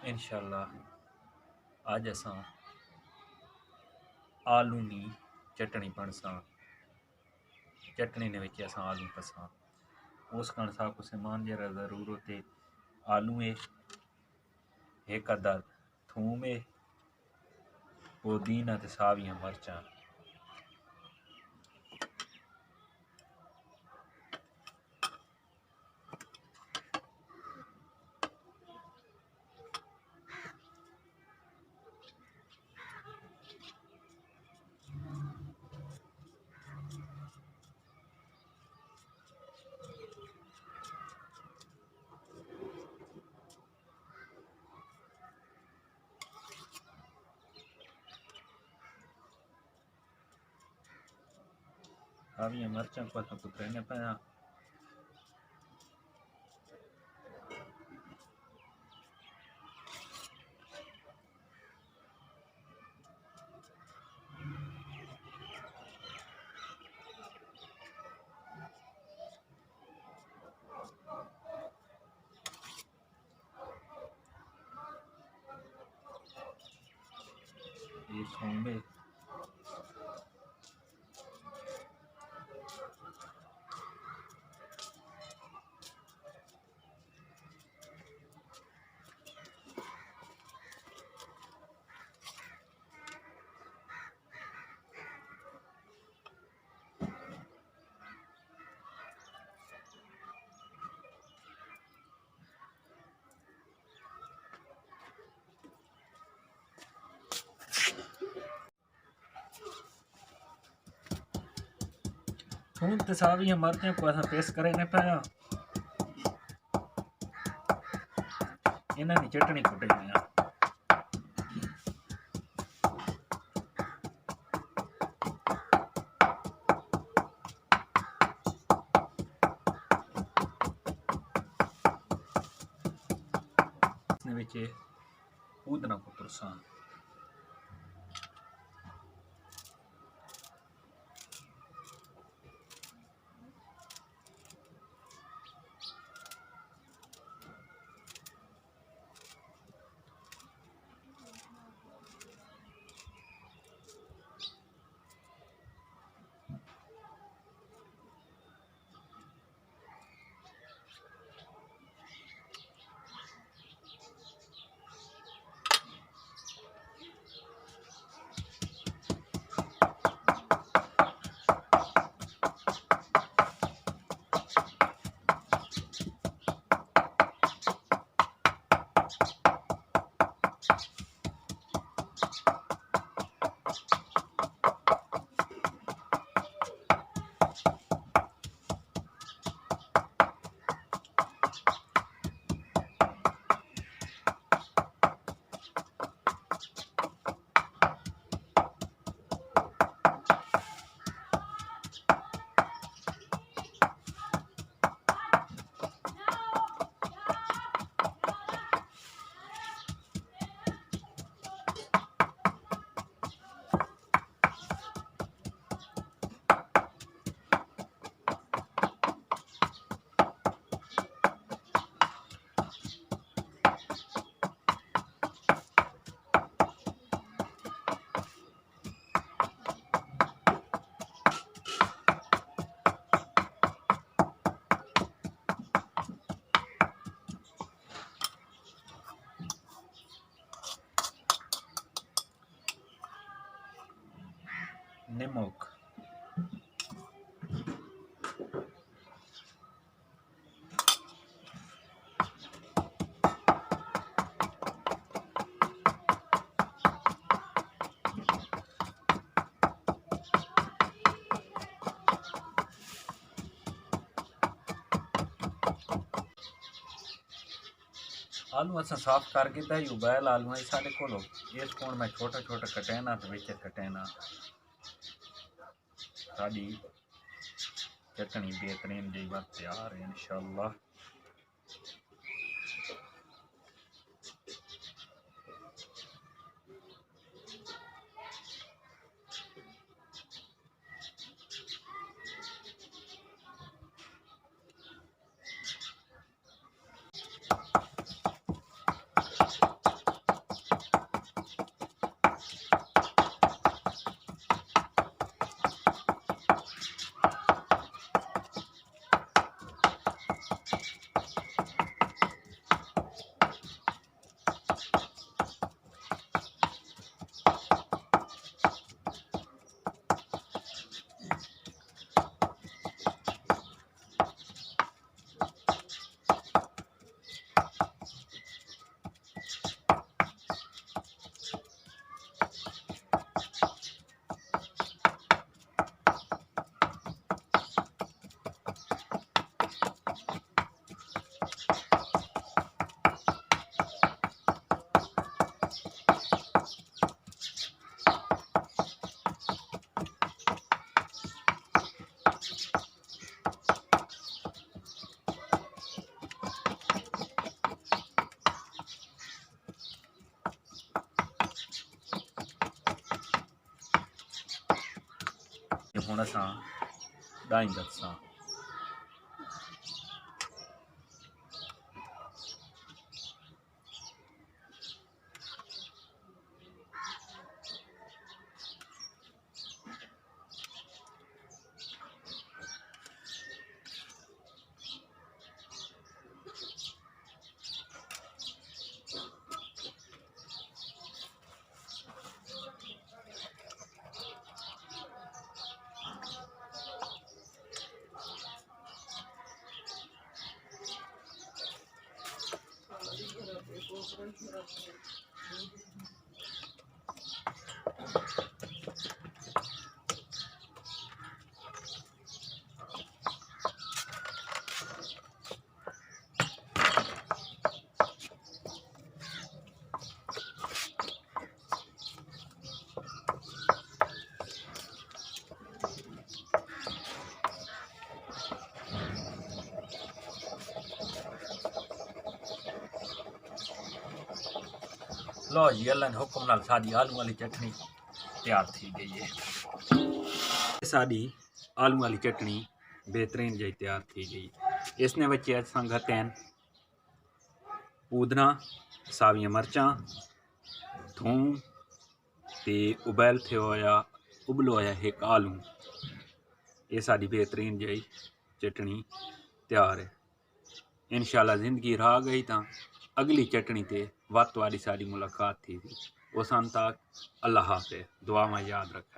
इंशाल्लाह आज असां आलू नी चटनी पणसां चटनी ने विच असां आलू पसां उस कारण साकु सामान जरा ज़रूरत है आलू है एक अद्धा थूम है पुदीना ते सावियां मर्चां सावियां मर्चां को असां कुतरने पिया ये थूम है थूम ते सावियां मर्चां को असां पेस्ट करने पिया इन्हां दी चटनी कुटनी है इसने विच पुदीना को तुरसां नमक आलू असां साफ करके ता उबाल आलू है साडे कोल इस कोण मैं छोटा छोटा कटेना ते विच कटेना साडी चटनी बेहतरीन जी बात तैयार है इंशाल्लाह ہن اساں ڈائیں دساں لو جی اللہ نے حکم نال ساری آلو والی چٹنی تیار تھی گئی ہے ساری آلو والی چٹنی بہترین جی تیار تھی گئی اس نے بچے اساں گھتین پودنا ساویاں مرچاں تھوم تے ابیل تھے ہویا ابلو ہویا ایک آلو یہ ساری بہترین جی چٹنی تیار ہے انشاءاللہ زندگی رہا گئی تاں اگلی چٹنی تے وقت والی ساری ملاقات تھی اسان تک اللہ حافظ دعا میں یاد رکھا